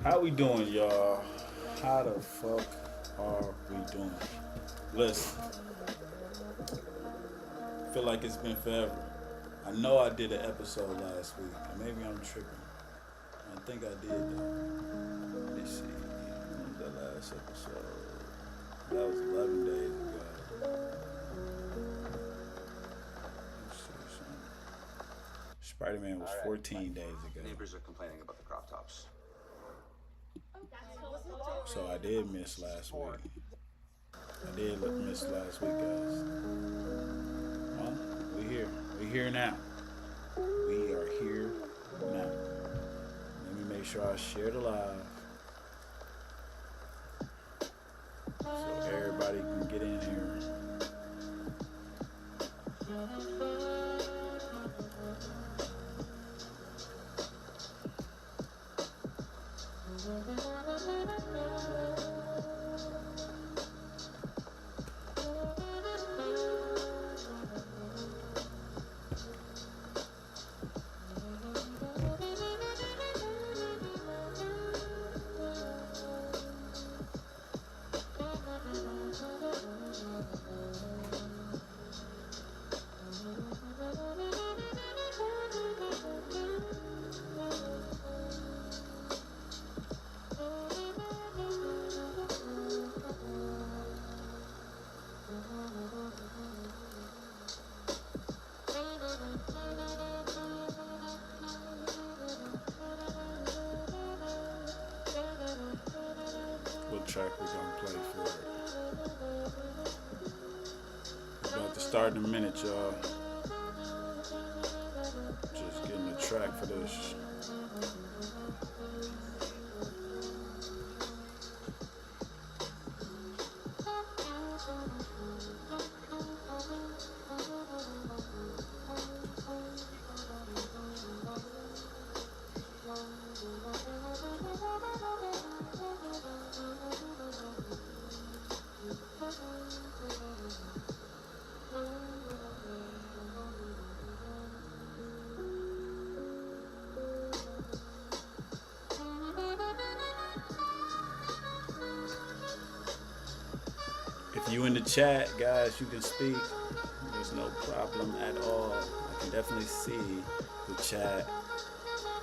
How we doing, y'all? How the fuck are we doing? Listen, feel like it's been forever. I know I did an episode last week, and maybe I'm tripping. I think I did though. Let me see. When was that last episode? That was 11 days ago. Let's see something. Spider-Man was 14 days ago. Neighbors are complaining about the crop tops. So I did miss last week. I did miss last week, guys. Well, we here. We here now. We are here now. Let me make sure I share the live so everybody can get in here. What track we gonna play for it? We're about to start in a minute, y'all. Just getting the track for this. If you in the chat, guys, you can speak. There's no problem at all. I can definitely see the chat.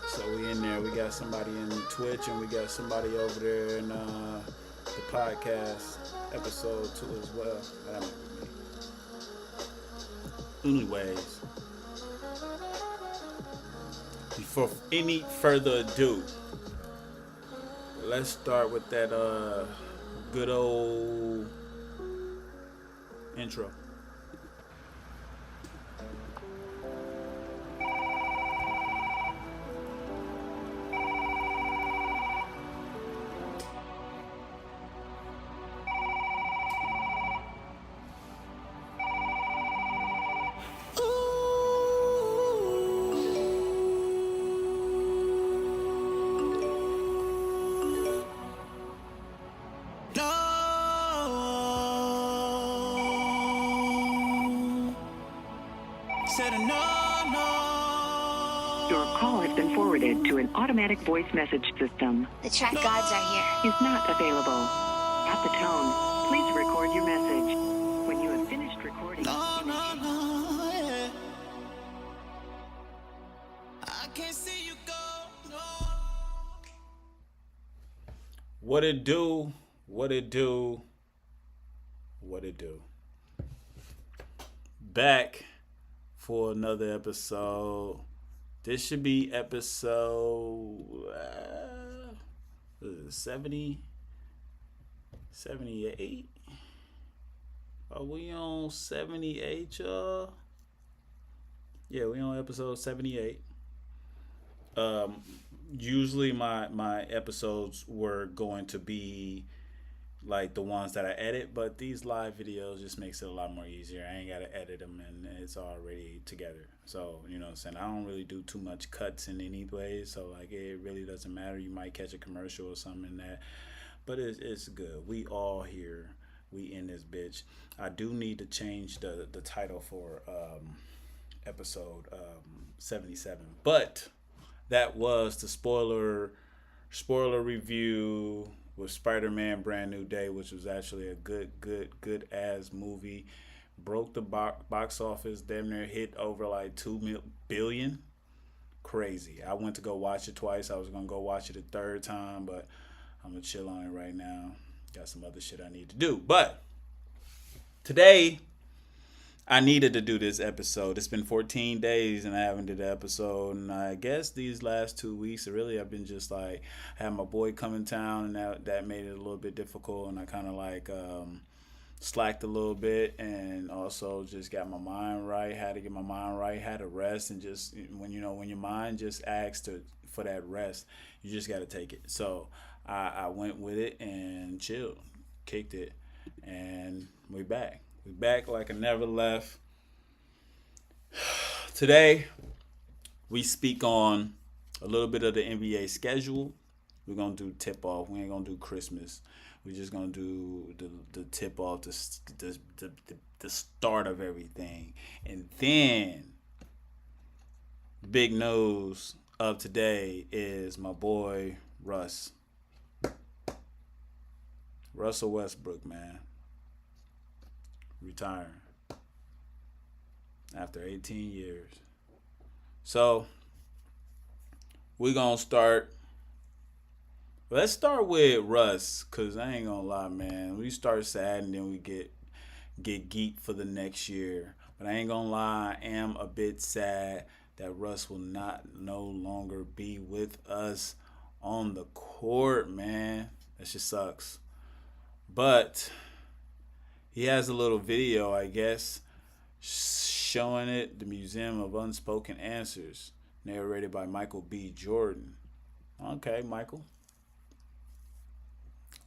So we in there. We got somebody in Twitch and we got somebody over there in the podcast episode too as well. That might be me. Anyways, before any further ado, let's start with that good old intro. Your call has been forwarded to an automatic voice message system. The track gods are here. Is not available. At the tone, please record your message. When you have finished recording, I can't see you go. What it do? What it do? What it do? Back for another episode. This should be episode 70, 78. Are we on 78, y'all? Yeah, we on episode 78. Usually my episodes were going to be like the ones that I edit, but these live videos just makes it a lot more easier. I ain't gotta edit them and it's already together. So, you know what I'm saying? I don't really do too much cuts in any way, so like it really doesn't matter. You might catch a commercial or something in that, but it's good. We all here. We in this bitch. I do need to change the title for episode 77, but that was the spoiler spoiler review with Spider-Man: Brand New Day, which was actually a good ass movie. Broke the box office, damn near hit over like 2 billion. Crazy. I went to go watch it twice. I was gonna go watch it a third time, but I'm gonna chill on it right now. Got some other shit I need to do. But today, I needed to do this episode. It's been 14 days and I haven't did an episode. And I guess these last 2 weeks, really, I've been just like, I had my boy come in town, and that made it a little bit difficult. And I kind of like slacked a little bit, and also just got my mind right. Had to get my mind right. Had to rest, and just when your mind just asks for that rest, you just got to take it. So I went with it and chilled, kicked it, and we back. We back like I never left. Today, we speak on a little bit of the NBA schedule. We're going to do tip-off. We ain't going to do Christmas. We're just going to do the tip-off, the start of everything. And then, the big news of today is my boy, Russ. Russell Westbrook, man. Retiring after 18 years. So we're gonna start. Let's start with Russ, cause I ain't gonna lie, man. We start sad and then we get geeked for the next year. But I ain't gonna lie, I am a bit sad that Russ will no longer be with us on the court, man. That just sucks. But he has a little video, I guess, showing it, the Museum of Unspoken Answers, narrated by Michael B. Jordan. Okay, Michael.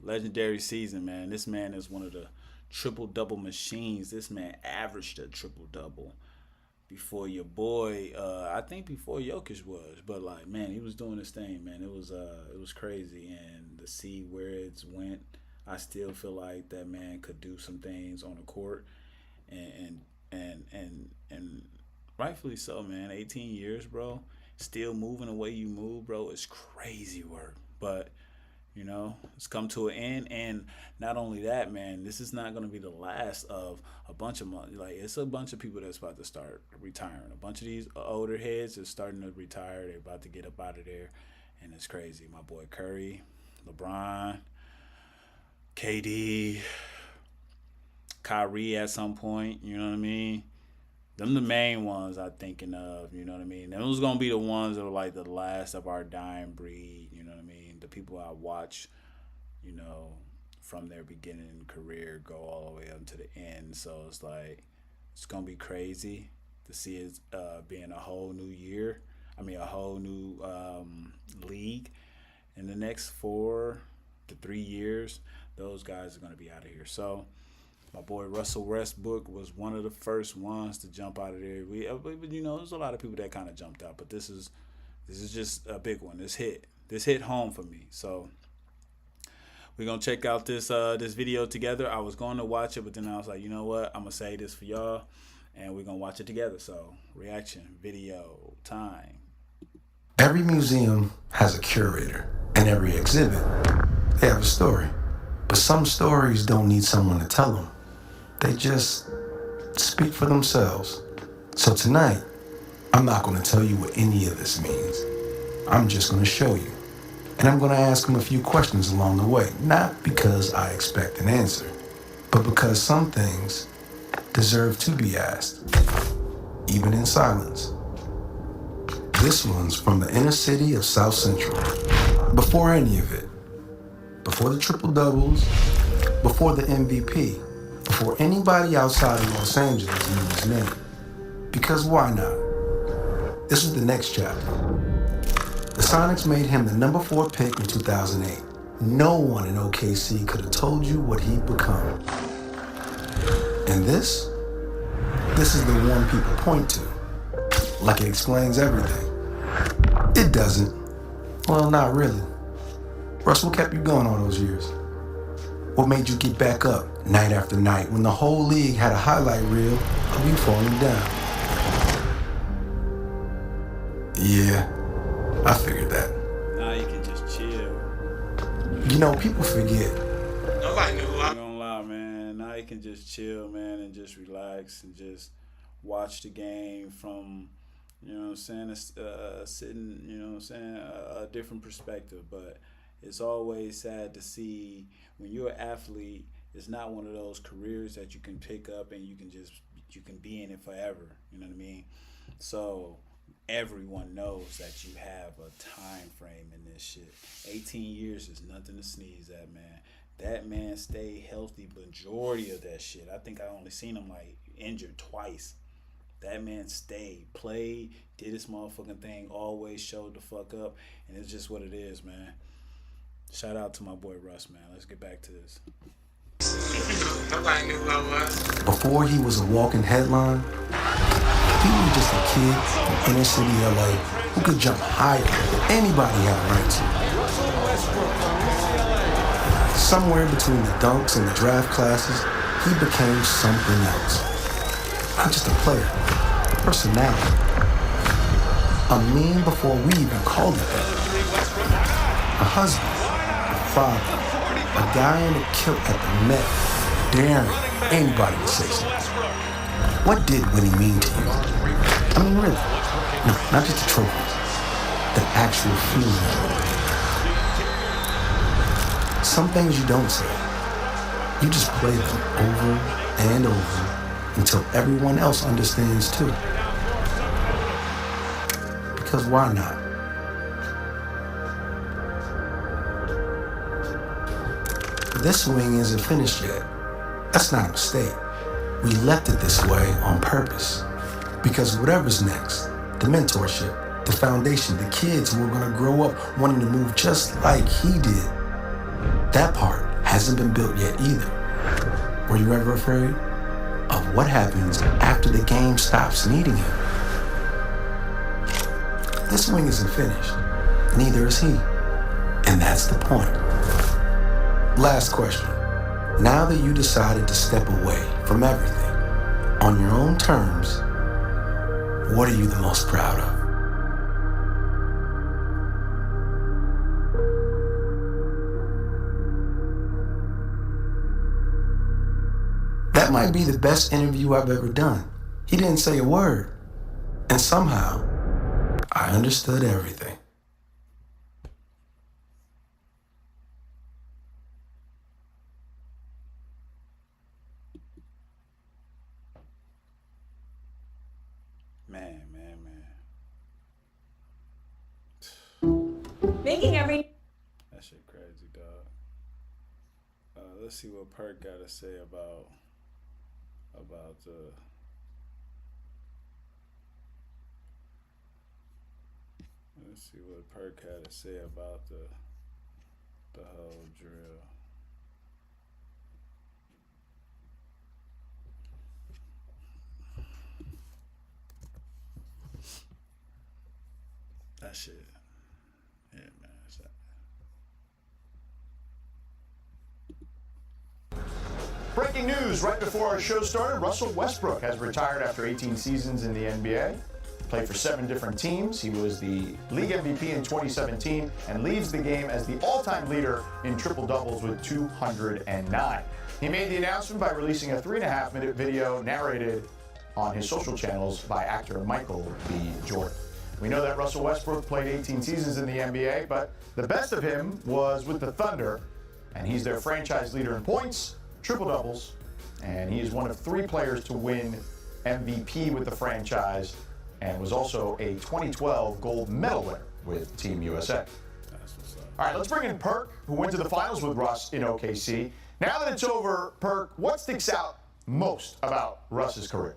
Legendary season, man. This man is one of the triple-double machines. This man averaged a triple-double before your boy, I think before Jokic was. But, like, man, he was doing his thing, man. It was crazy. And to see where it's went, I still feel like that man could do some things on the court, and rightfully so, man. 18 years, bro. Still moving the way you move, bro. It's crazy work. But, it's come to an end. And not only that, man, this is not going to be the last of a bunch of money. Like, it's a bunch of people that's about to start retiring. A bunch of these older heads are starting to retire. They're about to get up out of there. And it's crazy. My boy Curry, LeBron, KD, Kyrie at some point, you know what I mean? Them the main ones I'm thinking of, you know what I mean? Those going to be the ones that are like the last of our dying breed, you know what I mean? The people I watch, from their beginning career go all the way up to the end. So it's like, it's going to be crazy to see it being a whole new year. I mean, a whole new league in the next 4 to 3 years. Those guys are going to be out of here. So my boy Russell Westbrook was one of the first ones to jump out of there. There's a lot of people that kind of jumped out, but this is just a big one. This hit home for me. So we're gonna check out this video together. I was going to watch it, but then I was like, you know what? I'm gonna say this for y'all, and we're gonna watch it together. So reaction video time. Every museum has a curator, and every exhibit, they have a story. But some stories don't need someone to tell them. They just speak for themselves. So tonight, I'm not going to tell you what any of this means. I'm just going to show you. And I'm going to ask them a few questions along the way. Not because I expect an answer, but because some things deserve to be asked, even in silence. This one's from the inner city of South Central. Before any of it. Before the triple-doubles, before the MVP, before anybody outside of Los Angeles knew his name. Because why not? This was the next chapter. The Sonics made him the number 4 pick in 2008. No one in OKC could have told you what he'd become. And this is the one people point to, like it explains everything. It doesn't. Well, not really. Russ, what kept you going all those years? What made you get back up night after night when the whole league had a highlight reel of you falling down? Yeah, I figured that. Now you can just chill. You know, people forget. Nobody knew who I I'm gonna lie, man. Now you can just chill, man, and just relax and just watch the game from, you know what I'm saying, sitting, you know what I'm saying, a different perspective. But it's always sad to see when you're an athlete, it's not one of those careers that you can pick up and you can be in it forever. You know what I mean? So everyone knows that you have a time frame in this shit. 18 years is nothing to sneeze at, man. That man stayed healthy majority of that shit. I think I only seen him like injured twice. That man stayed, played, did his motherfucking thing, always showed the fuck up, and it's just what it is, man. Shout out to my boy Russ, man. Let's get back to this. Nobody knew who I was. Before he was a walking headline, he was just a kid from inner city LA who could jump higher than anybody had a right to. Somewhere between the dunks and the draft classes, he became something else. Not just a player, personality. A meme before we even called it that. A husband, a father, a guy in a kilt at the Met, daring anybody to say something. What did Winnie mean to you? I mean, really? No, not just the trophies. The actual feeling. Some things you don't say. You just play them over and over until everyone else understands too. Because why not? This swing isn't finished yet. That's not a mistake. We left it this way on purpose. Because whatever's next, the mentorship, the foundation, the kids who are gonna grow up wanting to move just like he did, that part hasn't been built yet either. Were you ever afraid of what happens after the game stops needing him? This swing isn't finished. Neither is he. And that's the point. Last question. Now that you decided to step away from everything on your own terms, what are you the most proud of? That might be the best interview I've ever done. He didn't say a word. And somehow, I understood everything. Man. Making every That shit crazy, dog. Let's see what Perk got to say about the. Let's see what Perk had to say about the whole drill. That shit. Yeah, man. Breaking news right before our show started, Russell Westbrook has retired after 18 seasons in the NBA. Played for 7 different teams. He was the league MVP in 2017 and leads the game as the all-time leader in triple-doubles with 209. He made the announcement by releasing a 3.5-minute video narrated on his social channels by actor Michael B. Jordan. We know that Russell Westbrook played 18 seasons in the NBA, but the best of him was with the Thunder, and he's their franchise leader in points, triple-doubles, and he is one of 3 players to win MVP with the franchise and was also a 2012 gold medal winner with Team USA. That's what's up. All right, let's bring in Perk, who went to the finals with Russ in OKC. Now that it's over, Perk, what sticks out most about Russ's career?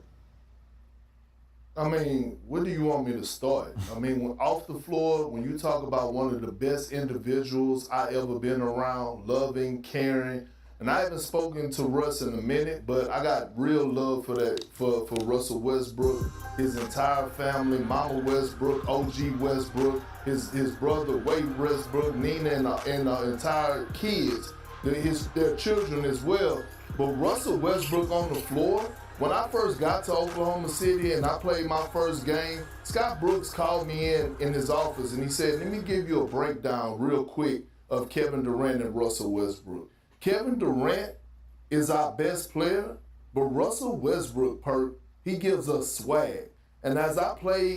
I mean, where do you want me to start? I mean, off the floor, when you talk about one of the best individuals I ever been around, loving, caring, and I haven't spoken to Russ in a minute, but I got real love for that for Russell Westbrook, his entire family, Mama Westbrook, OG Westbrook, his brother Wade Westbrook, Nina, and the entire kids, their children as well. But Russell Westbrook on the floor. When I first got to Oklahoma City and I played my first game, Scott Brooks called me in his office and he said, let me give you a breakdown real quick of Kevin Durant and Russell Westbrook. Kevin Durant is our best player, but Russell Westbrook, he gives us swag. And as I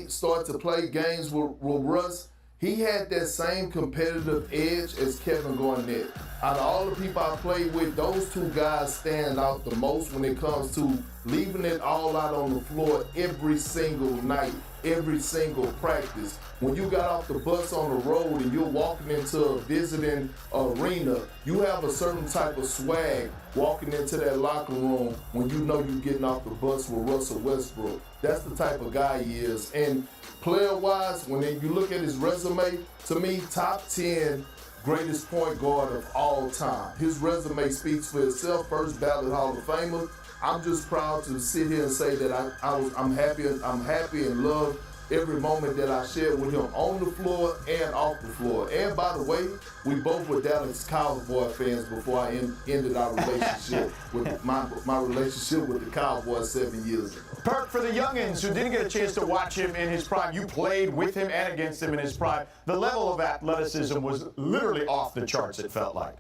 start to play games with Russ, he had that same competitive edge as Kevin Garnett. Out of all the people I played with, those two guys stand out the most when it comes to leaving it all out on the floor every single night, every single practice. When you got off the bus on the road and you're walking into a visiting arena, you have a certain type of swag walking into that locker room when you know you're getting off the bus with Russell Westbrook. That's the type of guy he is. And player-wise, when you look at his resume, to me, top 10 greatest point guard of all time. His resume speaks for itself. First ballot Hall of Famer. I'm just proud to sit here and say that I'm happy and love every moment that I shared with him on the floor and off the floor. And by the way, we both were Dallas Cowboy fans before I ended our relationship with my relationship with the Cowboys 7 years ago. Perk, for the youngins who didn't get a chance to watch him in his prime, you played with him and against him in his prime. The level of athleticism was literally off the charts, it felt like.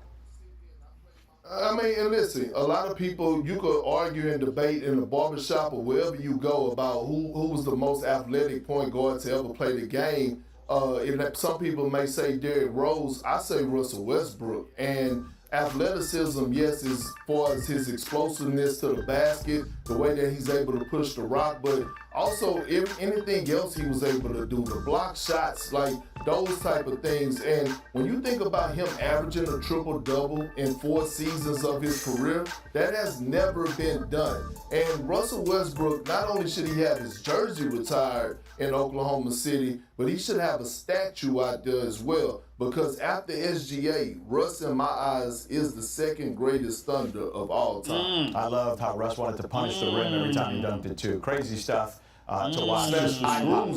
I mean, and listen, a lot of people, you could argue and debate in the barbershop or wherever you go about who was the most athletic point guard to ever play the game. And some people may say Derrick Rose. I say Russell Westbrook. And athleticism, yes, as far as his explosiveness to the basket, the way that he's able to push the rock, but also anything else he was able to do, the block shots, like those type of things. And when you think about him averaging a triple-double in 4 seasons of his career, that has never been done. And Russell Westbrook, not only should he have his jersey retired in Oklahoma City, but he should have a statue out there as well. Because after SGA, Russ, in my eyes, is the second greatest Thunder of all time. I loved how Russ wanted to punish the rim every time he dunked it, too. Crazy stuff to watch. Screws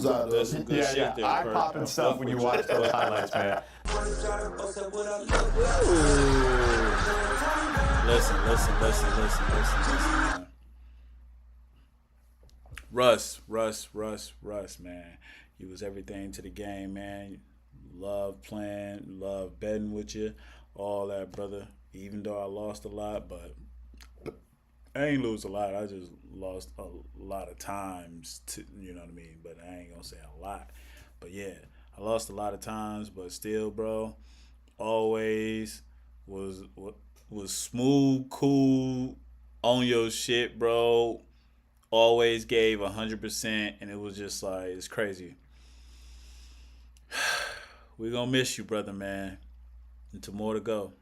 out of it. Yeah. Eye-popping stuff when you watch those highlights, man. Listen. Russ, man. He was everything to the game, man. Love playing, love betting with you, all that, brother. Even though I lost a lot, but I ain't lose a lot. I just lost a lot of times, you know what I mean? But I ain't gonna say a lot. But yeah, I lost a lot of times, but still, bro, always was smooth, cool, on your shit, bro. Always gave 100%, and it was just like, it's crazy. We're going to miss you, brother, man. And to more to go.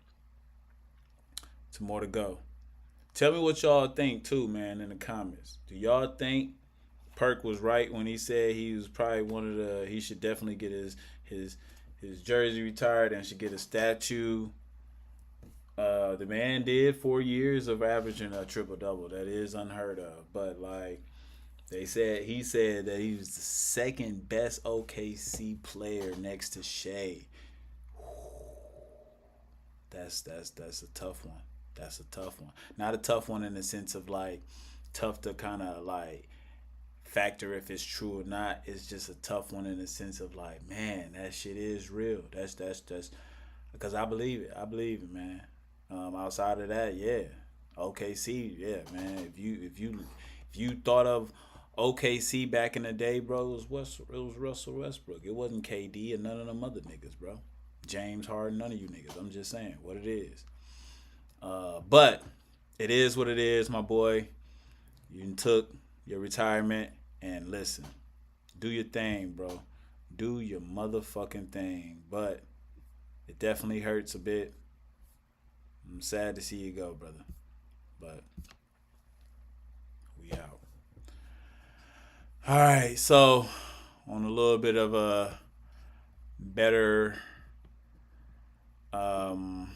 Tell me what y'all think, too, man, in the comments. Do y'all think Perk was right when he said he was probably he should definitely get his jersey retired and should get a statue? The man did 4 years of averaging a triple-double. That is unheard of. But, like, he said that he was the second best OKC player next to Shea. That's a tough one. That's a tough one. Not a tough one in the sense of like tough to kind of like factor if it's true or not. It's just a tough one in the sense of like, man, that shit is real. That's because I believe it. I believe it, man. Outside of that, yeah, OKC, yeah, man. If you thought of OKC back in the day, bro, it was Russell Westbrook. It wasn't KD and none of them other niggas, bro. James Harden, none of you niggas. I'm just saying what it is. But it is what it is, my boy. You took your retirement and listen, do your thing, bro. Do your motherfucking thing. But it definitely hurts a bit. I'm sad to see you go, brother. But we out. All right, so on a little bit of a better, some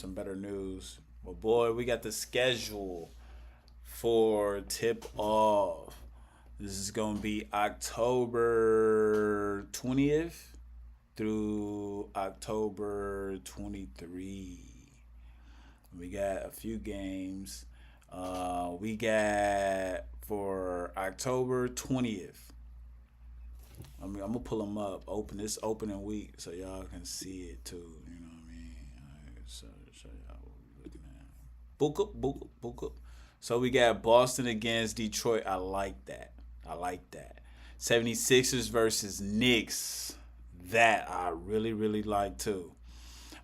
better news. Well, boy, we got the schedule for tip off. This is gonna be October 20th through October 23. We got a few games. We got for October 20th, I mean, I'm gonna pull them up. This opening week, so y'all can see it too. You know what I mean? All right, so show y'all what we looking at. Book up. So we got Boston against Detroit. I like that. 76ers versus Knicks. That I really, really like too.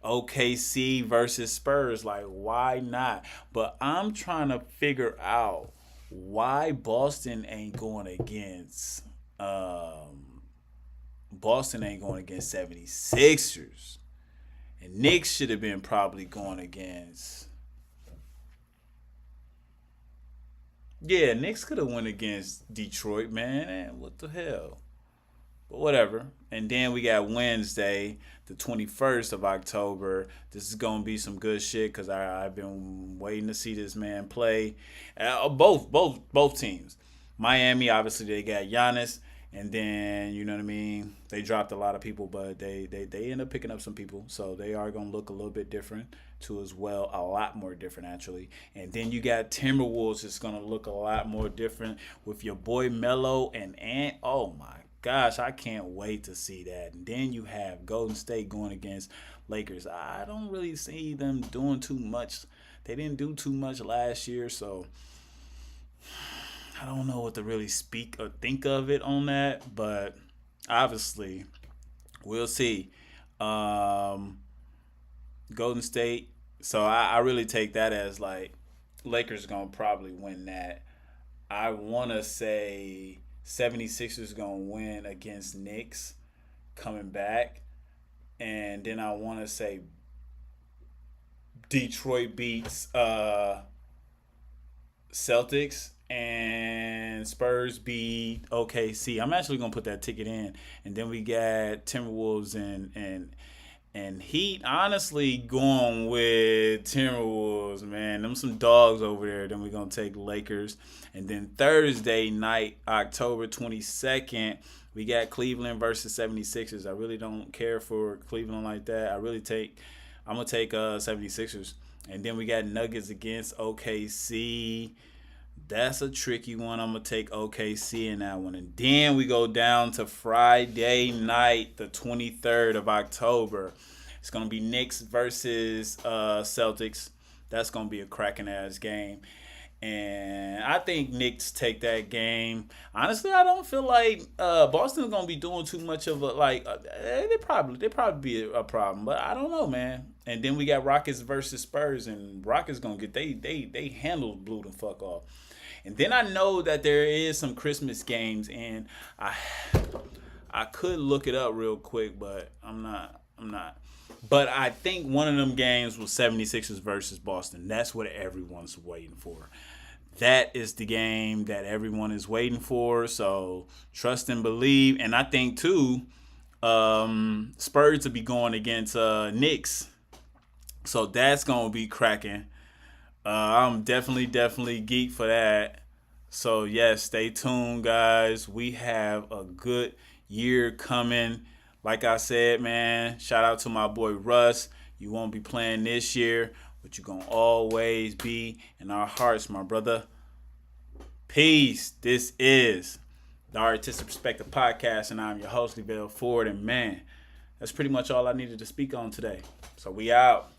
OKC versus Spurs. Like, why not? But I'm trying to figure out why Boston ain't going against 76ers. And Knicks should have been probably going against. Yeah, Knicks could have went against Detroit, man. And what the hell? But whatever. And then we got Wednesday, the 21st of October. This is going to be some good shit because I've been waiting to see this man play. Both teams. Miami, obviously, they got Giannis. And then, you know what I mean, they dropped a lot of people, but they end up picking up some people. So they are going to look a little bit different too as well. A lot more different, actually. And then you got Timberwolves. It's going to look a lot more different with your boy Melo and Ant. Oh, my gosh, I can't wait to see that. And then you have Golden State going against Lakers. I don't really see them doing too much. They didn't do too much last year, so I don't know what to really speak or think of it on that, but obviously we'll see. Golden State, so I really take that as like Lakers going to probably win that. I want to say 76ers going to win against Knicks coming back. And then I want to say Detroit beats Celtics and Spurs beat OKC. I'm actually going to put that ticket in. And then we got Timberwolves and Heat. Honestly, going with Timberwolves, man. Them some dogs over there. Then we're going to take Lakers. And then Thursday night, October 22nd, we got Cleveland versus 76ers. I really don't care for Cleveland like that. I'm going to take 76ers. And then we got Nuggets against OKC. That's a tricky one. I'm going to take OKC in that one. And then we go down to Friday night, the 23rd of October. It's going to be Knicks versus Celtics. That's going to be a cracking-ass game. And I think Knicks take that game. Honestly, I don't feel like Boston's going to be doing too much of a, they probably be a problem. But I don't know, man. And then we got Rockets versus Spurs. And Rockets going to get, they handled blew the fuck off. And then I know that there is some Christmas games, and I could look it up real quick, but I'm not. But I think one of them games was 76ers versus Boston. That's what everyone's waiting for. That is the game that everyone is waiting for. So trust and believe. And I think, too, Spurs will be going against Knicks. So that's going to be cracking. I'm definitely geeked for that. So, yes, stay tuned, guys. We have a good year coming. Like I said, man, shout out to my boy Russ. You won't be playing this year, but you're going to always be in our hearts, my brother. Peace. This is the Artistic Perspective Podcast, and I'm your host, Lavelle Ford. And, man, that's pretty much all I needed to speak on today. So, we out.